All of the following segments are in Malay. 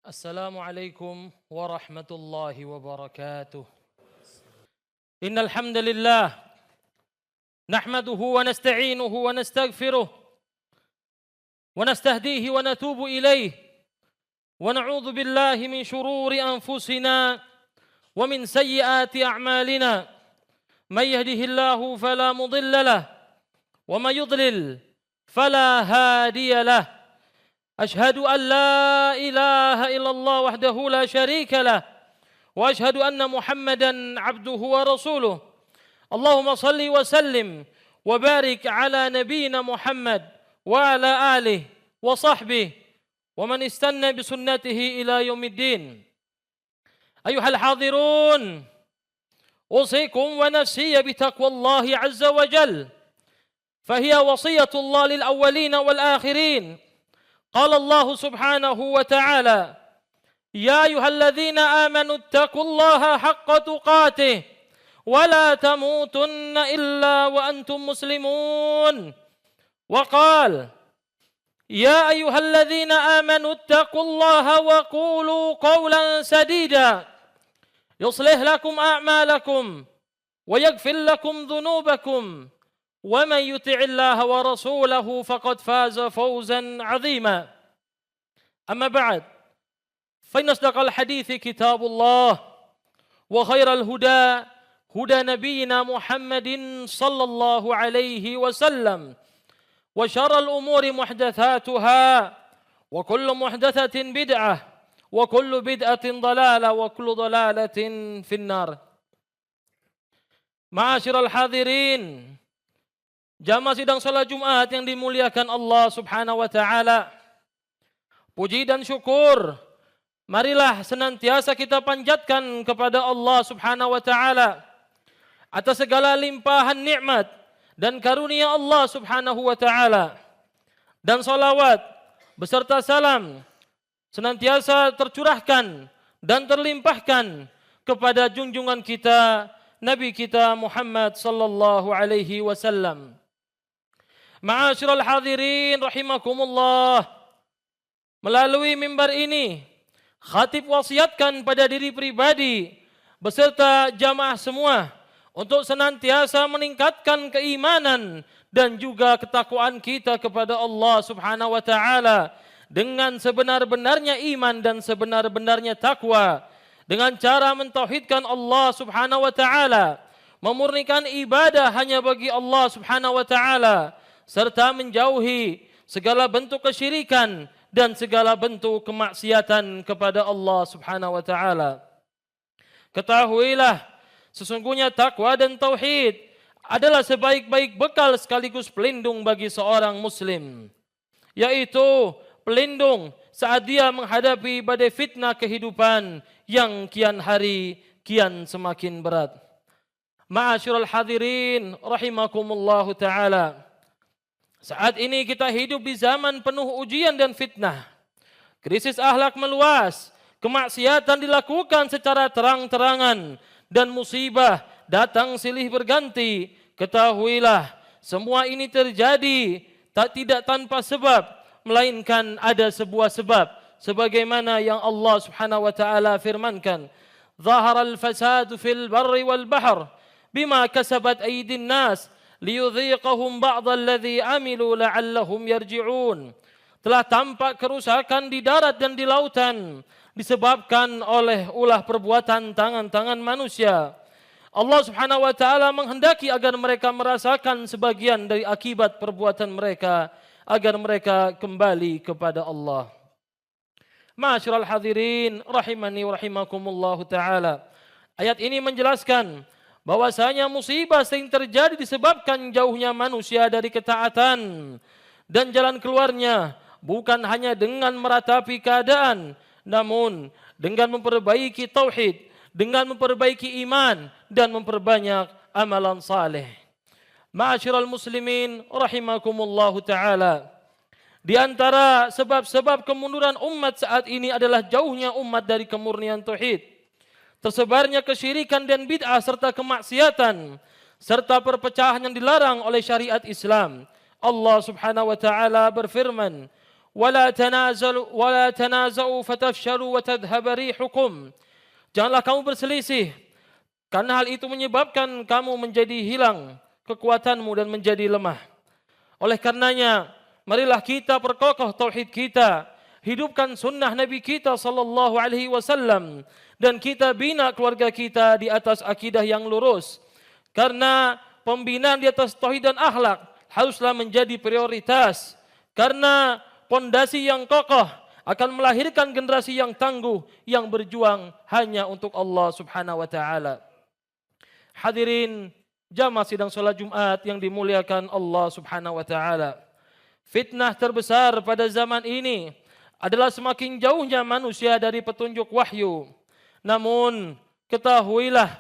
السلام عليكم ورحمة الله وبركاته. إن الحمد لله نحمده ونستعينه ونستغفره ونستهديه ونتوب إليه ونعوذ بالله من شرور أنفسنا ومن سيئات أعمالنا. من يهده الله فلا مضل له ومن يضلل فلا هادي له. أشهد أن لا إله إلا الله وحده لا شريك له وأشهد أن محمدا عبده ورسوله. اللهم صل وسلم وبارك على نبينا محمد وعلى آله وصحبه ومن استنى بسنته إلى يوم الدين. أيها الحاضرون، أوصيكم ونفسي بتقوى الله عز وجل، فهي وصية الله للأولين والآخرين. قال الله سبحانه وتعالى: يا أيها الذين آمنوا اتقوا الله حق تقاته ولا تموتن إلا وأنتم مسلمون. وقال: يا أيها الذين آمنوا اتقوا الله وقولوا قولا سديدا يصلح لكم أعمالكم ويغفر لكم ذنوبكم ومن يطع الله ورسوله فقد فاز فوزا عظيما. أما بعد، فإن أصدق الحديث كتاب الله، وخير الهدى هدى نبينا محمد صلى الله عليه وسلم، وشر الأمور محدثاتها، وكل محدثة بدعة، وكل بدعة ضلالة، وكل ضلالة في النار. Ma'asyiral hadirin, jamaah sidang salat Jumat yang dimuliakan Allah Subhanahu wa taala. Puji dan syukur marilah senantiasa kita panjatkan kepada Allah Subhanahu wa taala atas segala limpahan nikmat dan karunia Allah Subhanahu wa taala. Dan salawat beserta salam senantiasa tercurahkan dan terlimpahkan kepada junjungan kita, Nabi kita Muhammad sallallahu alaihi wasallam. Ma'asyiral hadirin rahimakumullah, melalui mimbar ini khatib wasiatkan pada diri pribadi beserta jamaah semua untuk senantiasa meningkatkan keimanan dan juga ketakwaan kita kepada Allah Subhanahu wa taala dengan sebenar-benarnya iman dan sebenar-benarnya takwa, dengan cara mentauhidkan Allah Subhanahu wa taala, memurnikan ibadah hanya bagi Allah Subhanahu wa taala, serta menjauhi segala bentuk kesyirikan dan segala bentuk kemaksiatan kepada Allah Subhanahu wa taala. Ketahuilah, sesungguhnya takwa dan tauhid adalah sebaik-baik bekal sekaligus pelindung bagi seorang muslim, yaitu pelindung saat dia menghadapi badai fitnah kehidupan yang kian hari kian semakin berat. Ma'asyiral hadirin rahimakumullahu taala, saat ini kita hidup di zaman penuh ujian dan fitnah. Krisis akhlak meluas, kemaksiatan dilakukan secara terang-terangan, dan musibah datang silih berganti. Ketahuilah, semua ini terjadi tidak tanpa sebab, melainkan ada sebuah sebab. Sebagaimana yang Allah Subhanahu wa taala firmankan, "Zaharal fasadu fil barri wal bahr bima kasabat aydin nas liyudhiqahum ba'dalladzi amilu la'allahum yarji'un." Telah tampak kerusakan di darat dan di lautan disebabkan oleh ulah perbuatan tangan-tangan manusia. Allah Subhanahu wa taala menghendaki agar mereka merasakan sebagian dari akibat perbuatan mereka, agar mereka kembali kepada Allah. Ma'asyiral hadirin rahimani wa rahimakumullah taala. Ayat ini menjelaskan bahwasanya musibah sering terjadi disebabkan jauhnya manusia dari ketaatan, dan jalan keluarnya bukan hanya dengan meratapi keadaan, namun dengan memperbaiki tauhid, dengan memperbaiki iman, dan memperbanyak amalan saleh. Ma'asyiral muslimin rahimakumullahu taala, di antara sebab-sebab kemunduran umat saat ini adalah jauhnya umat dari kemurnian tauhid, tersebarnya kesyirikan dan bid'ah serta kemaksiatan, serta perpecahan yang dilarang oleh syariat Islam. Allah Subhanahu wa taala berfirman, ولا تنازعوا فتفشلوا وتذهب ريحكم. Janganlah kamu berselisih, karena hal itu menyebabkan kamu menjadi hilang kekuatanmu dan menjadi lemah. Oleh karenanya, marilah kita perkokoh tauhid kita, hidupkan sunnah Nabi kita sallallahu alaihi wasallam, dan kita bina keluarga kita di atas akidah yang lurus. Karena pembinaan di atas tauhid dan akhlak haruslah menjadi prioritas. Karena pondasi yang kokoh akan melahirkan generasi yang tangguh yang berjuang hanya untuk Allah Subhanahu wa taala. Hadirin jamaah sidang salat Jumat yang dimuliakan Allah Subhanahu wa taala. Fitnah terbesar pada zaman ini adalah semakin jauhnya manusia dari petunjuk wahyu. Namun ketahuilah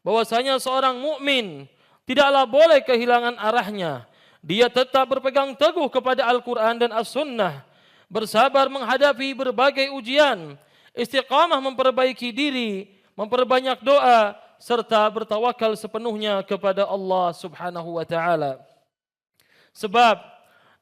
bahwasanya seorang mukmin tidaklah boleh kehilangan arahnya. Dia tetap berpegang teguh kepada Al-Quran dan As-Sunnah, bersabar menghadapi berbagai ujian, istiqamah memperbaiki diri, memperbanyak doa, serta bertawakal sepenuhnya kepada Allah Subhanahu wa taala. Sebab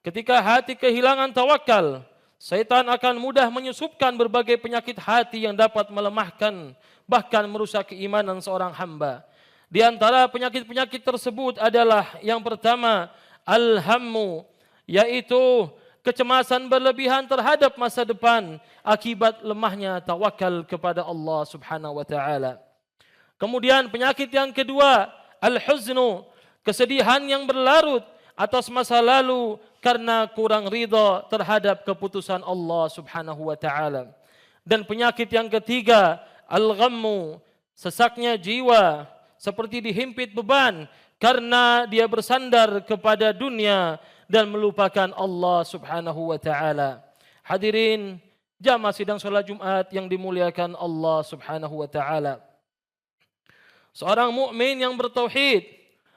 ketika hati kehilangan tawakal, syaitan akan mudah menyusupkan berbagai penyakit hati yang dapat melemahkan, bahkan merusak keimanan seorang hamba. Di antara penyakit-penyakit tersebut adalah yang pertama, al-hammu, yaitu kecemasan berlebihan terhadap masa depan akibat lemahnya tawakal kepada Allah Subhanahu wa taala. Kemudian penyakit yang kedua, al-huznu, kesedihan yang berlarut atas masa lalu karena kurang ridha terhadap keputusan Allah Subhanahu wa taala. Dan penyakit yang ketiga, al-ghammu, sesaknya jiwa seperti dihimpit beban karena dia bersandar kepada dunia dan melupakan Allah Subhanahu wa taala. Hadirin jamaah sidang salat Jumat yang dimuliakan Allah Subhanahu wa taala. Seorang mukmin yang bertauhid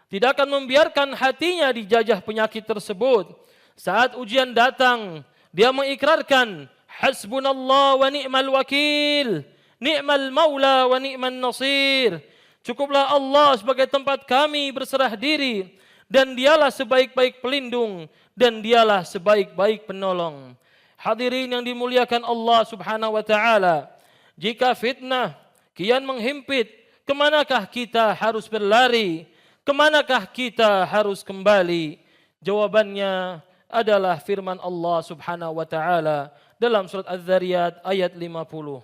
tidak akan membiarkan hatinya dijajah penyakit tersebut. Saat ujian datang, dia mengikrarkan hasbunallah wa ni'mal wakil, ni'mal maula wa ni'man nasir. Cukuplah Allah sebagai tempat kami berserah diri, dan dialah sebaik-baik pelindung, dan dialah sebaik-baik penolong. Hadirin yang dimuliakan Allah Subhanahu wa taala, jika fitnah kian menghimpit, kemanakah kita harus berlari? Kemanakah kita harus kembali? Jawabannya adalah firman Allah Subhanahu wa taala dalam surat Az-Zariyat ayat 50.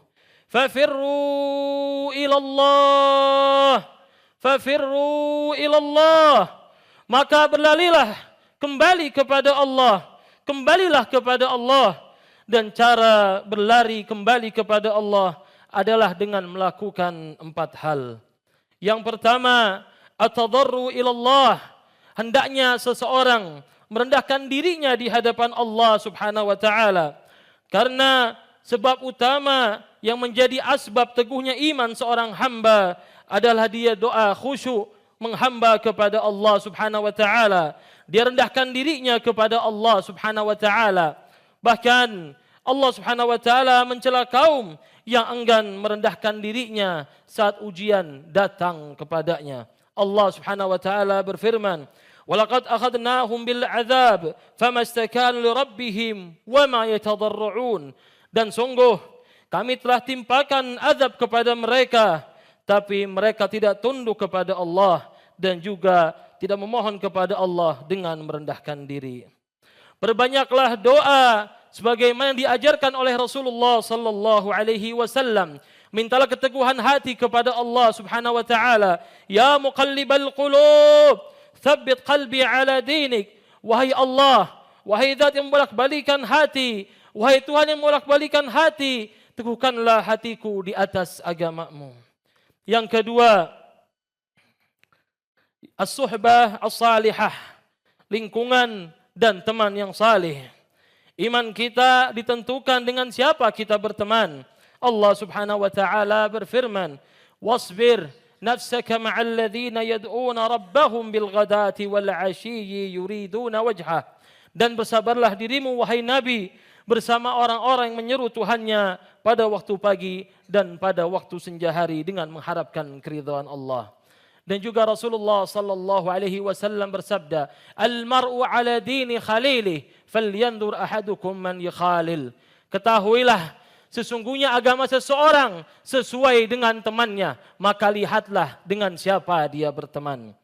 Fafirru ilallah, fafirru ilallah. Maka berlarilah kembali kepada Allah, kembalilah kepada Allah. Dan cara berlari kembali kepada Allah adalah dengan melakukan 4 hal. Yang pertama, at-tadarru ilallah. Hendaknya seseorang merendahkan dirinya di hadapan Allah Subhanahu wa taala. Karena sebab utama yang menjadi asbab teguhnya iman seorang hamba adalah dia doa khusyuk menghamba kepada Allah Subhanahu wa taala. Dia rendahkan dirinya kepada Allah Subhanahu wa taala. Bahkan Allah Subhanahu wa taala mencela kaum yang enggan merendahkan dirinya saat ujian datang kepadanya. Allah Subhanahu wa taala berfirman, "Walaqad akhadnahum bil 'adzab famastakanu li rabbihim wama yatadarrun." Dan sungguh kami telah timpakan azab kepada mereka, tapi mereka tidak tunduk kepada Allah dan juga tidak memohon kepada Allah dengan merendahkan diri. Perbanyaklah doa sebagaimana diajarkan oleh Rasulullah sallallahu alaihi wasallam. Mintalah keteguhan hati kepada Allah Subhanahu wa taala. Ya muqallibal qulub, tsabbit qalbi ala dinik. Wahai Allah, wahai Zat yang membolak-balikan hati, wahai Tuhan yang membolak-balikan hati, teguhkanlah hatiku di atas agamamu. Yang kedua, as-suhbah as-salihah, lingkungan dan teman yang saleh. Iman kita ditentukan dengan siapa kita berteman. Allah Subhanahu wa taala berfirman, "Wasbir nafsaka ma'al ladzina yad'una rabbahum bil ghadati wal 'ashiyyi yuriduna wajhah." Dan bersabarlah dirimu wahai Nabi bersama orang-orang yang menyeru Tuhannya pada waktu pagi dan pada waktu senja hari dengan mengharapkan keridhaan Allah. Dan juga Rasulullah sallallahu alaihi wasallam bersabda, "Al-mar'u 'ala dini khalilih, falyanzur ahadukum man yukhalil." Ketahuilah, sesungguhnya agama seseorang sesuai dengan temannya, maka lihatlah dengan siapa dia berteman.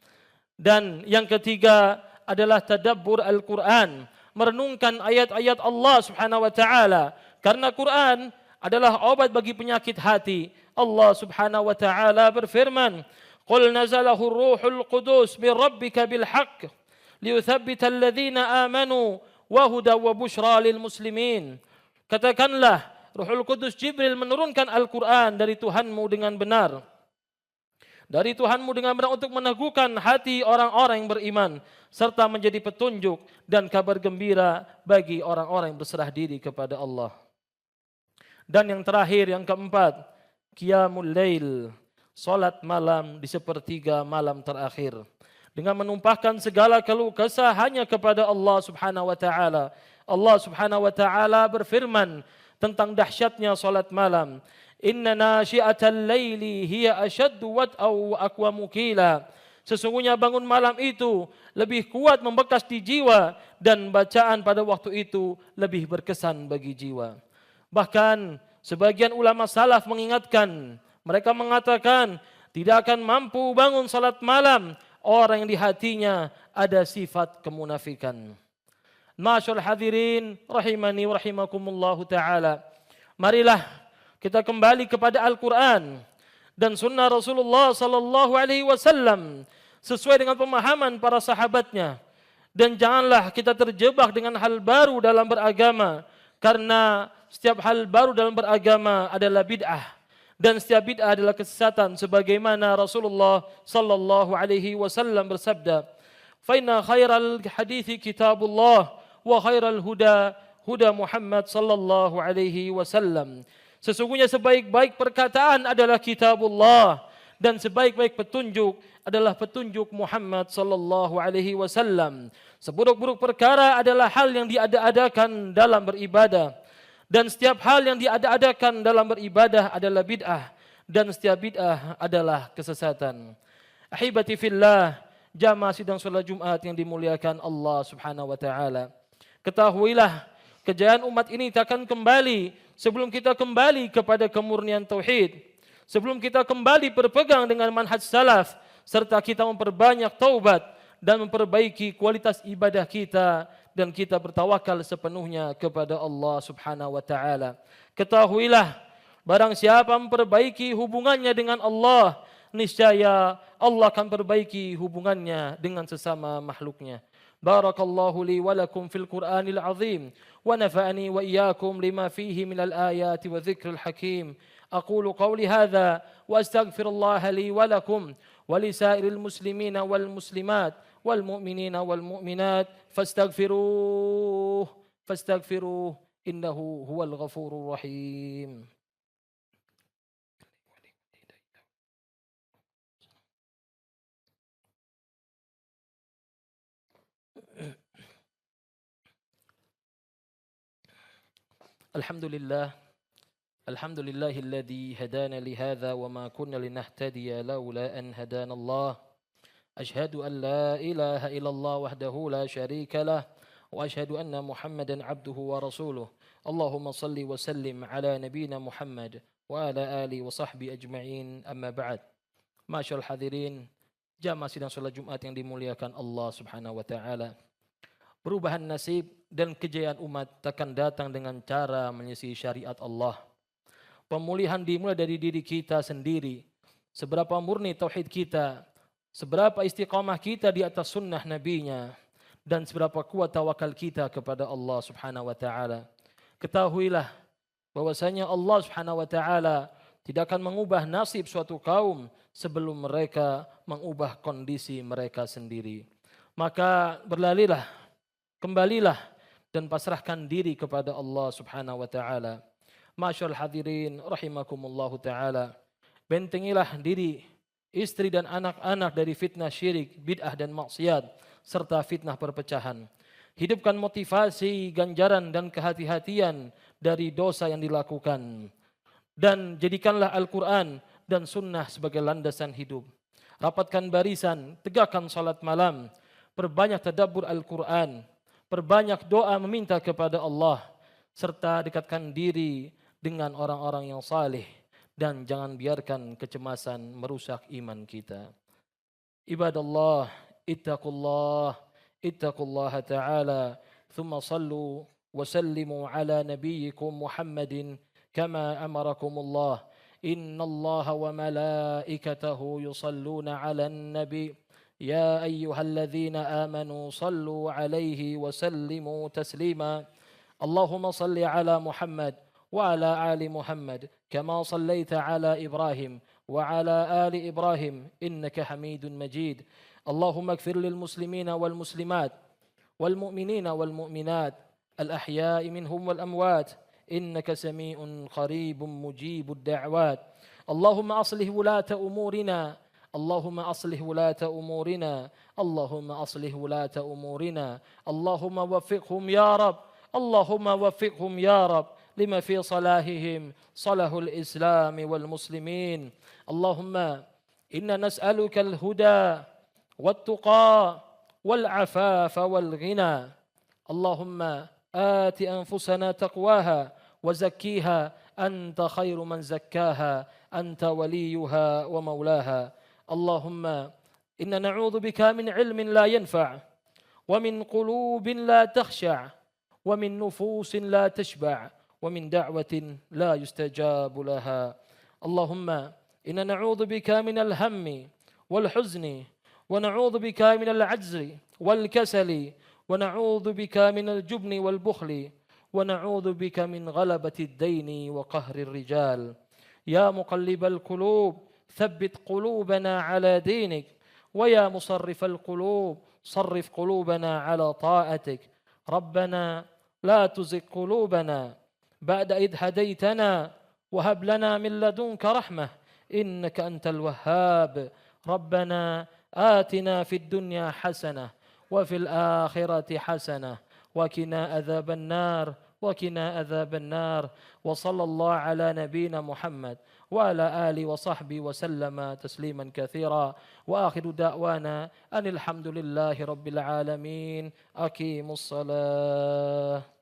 Dan yang ketiga adalah tadabbur Al-Quran, merenungkan ayat-ayat Allah Subhanahu wa taala, karena Quran adalah obat bagi penyakit hati. Allah Subhanahu wa taala berfirman, "Qul nazalahu ar-ruhul qudus min rabbika bil haqq liyuthabbital ladzina amanu wa huda wa busyra lil muslimin." Katakanlah, Ruhul Qudus Jibril menurunkan Al-Quran dari Tuhanmu dengan benar. Dari Tuhanmu dengan benar untuk meneguhkan hati orang-orang yang beriman, serta menjadi petunjuk dan kabar gembira bagi orang-orang yang berserah diri kepada Allah. Dan yang terakhir, yang keempat, Qiyamul Lail, salat malam di sepertiga malam terakhir, dengan menumpahkan segala keluh kesah hanya kepada Allah Subhanahu wa taala. Allah Subhanahu wa taala berfirman tentang dahsyatnya salat malam, "Inna nasyi'atal laili hiya ashaddu wat'aw wa aqwamu qila." Sesungguhnya bangun malam itu lebih kuat membekas di jiwa, dan bacaan pada waktu itu lebih berkesan bagi jiwa. Bahkan sebagian ulama salaf mengingatkan, mereka mengatakan tidak akan mampu bangun salat malam orang yang di hatinya ada sifat kemunafikan. Masyaallah hadirin rahimani wa rahimakumullahu taala. Marilah kita kembali kepada Al-Quran dan sunnah Rasulullah sallallahu alaihi wasallam sesuai dengan pemahaman para sahabatnya, dan janganlah kita terjebak dengan hal baru dalam beragama, karena setiap hal baru dalam beragama adalah bid'ah, dan setiap bid'ah adalah kesesatan, sebagaimana Rasulullah sallallahu alaihi wasallam bersabda, "Fa inna khairal hadithi kitabullah wa khairal huda huda Muhammad sallallahu alaihi wasallam." Sesungguhnya sebaik-baik perkataan adalah kitabullah, dan sebaik-baik petunjuk adalah petunjuk Muhammad sallallahu alaihi wasallam. Seburuk-buruk perkara adalah hal yang diada-adakan dalam beribadah, dan setiap hal yang diada-adakan dalam beribadah adalah bid'ah, dan setiap bid'ah adalah kesesatan. Ahibati fillah, jamaah sidang salat Jumat yang dimuliakan Allah Subhanahu wa taala. Ketahuilah, kejayaan umat ini takkan kembali sebelum kita kembali kepada kemurnian tauhid, sebelum kita kembali berpegang dengan manhaj salaf, serta kita memperbanyak taubat dan memperbaiki kualitas ibadah kita, dan kita bertawakal sepenuhnya kepada Allah Subhanahu wa taala. Ketahuilah, barang siapa memperbaiki hubungannya dengan Allah, niscaya Allah akan perbaiki hubungannya dengan sesama makhluknya. Barakallahu li wa lakum fil Qur'anil azim wa nafa'ani wa iyyakum lima fihi minal ayati wa dzikril hakim. Aqulu qawli hadza wa astaghfirullaha li wa lakum wa lisairil muslimina wal muslimat wal mu'minina wal mu'minat fastaghfiruh innahu huwal ghafurur rahim. Alhamdulillahilladzi hadana li hadza wa ma kunna linahtadiya laula an hadana Allah. Ashhadu an la ilaha illallah wahdahu la syarika lah, wa ashhadu anna Muhammadan abduhu wa rasuluh. Allahumma salli wa sallim ala nabiyyina Muhammad wa ala alihi wa sahbihi ajma'in, amma ba'd. Masyaallah hadirin, jamaah sidang salat Jumat yang dimuliakan Allah Subhanahu wa taala. Perubahan nasib dan kejayaan umat takkan datang dengan cara menyelisihi syariat Allah. Pemulihan dimulai dari diri kita sendiri. Seberapa murni tauhid kita, seberapa istiqamah kita di atas sunnah nabinya, dan seberapa kuat tawakal kita kepada Allah Subhanahu wa taala. Ketahuilah bahwasanya Allah Subhanahu wa taala tidak akan mengubah nasib suatu kaum sebelum mereka mengubah kondisi mereka sendiri. Maka berlalilah, kembalilah dan pasrahkan diri kepada Allah Subhanahu wa taala. Masyaallah hadirin rahimakumullahu taala. Bentengilah diri, istri dan anak-anak dari fitnah syirik, bid'ah dan maksiat serta fitnah perpecahan. Hidupkan motivasi, ganjaran dan kehati-hatian dari dosa yang dilakukan, dan jadikanlah Al-Quran dan sunnah sebagai landasan hidup. rapatkan barisan, tegakkan salat malam, perbanyak tadabbur Al-Quran, perbanyak doa meminta kepada Allah, serta dekatkan diri dengan orang-orang yang saleh, dan jangan biarkan kecemasan merusak iman kita. Ibadallah, ittaqullah, ittaqullaha ta'ala, thumma sallu wa sallimu ala nabiyyikum Muhammadin kama amarakumullah. Inna Allah wa malaikatahu yusalluna ala nabi. يا أيها الذين آمنوا صلوا عليه وسلموا تسليما اللهم صل على محمد وعلى آل محمد كما صليت على إبراهيم وعلى آل إبراهيم إنك حميد مجيد اللهم اغفر للمسلمين والمسلمات والمؤمنين والمؤمنات الأحياء منهم والأموات إنك سميع قريب مجيب الدعوات اللهم أصلح ولاة أمورنا اللهم أصلح ولاة أمورنا اللهم أصلح ولاة أمورنا اللهم وفقهم يا رب اللهم وفقهم يا رب لما في صلاحهم صلاح الإسلام والمسلمين اللهم إنا نسألك الهدى والتقى والعفاف والغنى اللهم آت أنفسنا تقواها وزكيها أنت خير من زكاها أنت وليها ومولاها اللهم إنا نعوذ بك من علم لا ينفع ومن قلوب لا تخشع ومن نفوس لا تشبع ومن دعوة لا يستجاب لها اللهم إنا نعوذ بك من الهم والحزن ونعوذ بك من العجز والكسل ونعوذ بك من الجبن والبخل ونعوذ بك من غلبة الدين وقهر الرجال يا مقلب القلوب ثبت قلوبنا على دينك ويا مصرف القلوب صرف قلوبنا على طاعتك ربنا لا تزغ قلوبنا بعد إذ هديتنا وهب لنا من لدنك رحمة إنك أنت الوهاب ربنا آتنا في الدنيا حسنة وفي الآخرة حسنة وقنا عذاب النار وقنا عذاب النار وصلى الله على نبينا محمد وعلى آله وصحبه وسلم تسليما كثيرا وآخر دعوانا أن الحمد لله رب العالمين أقيموا الصلاة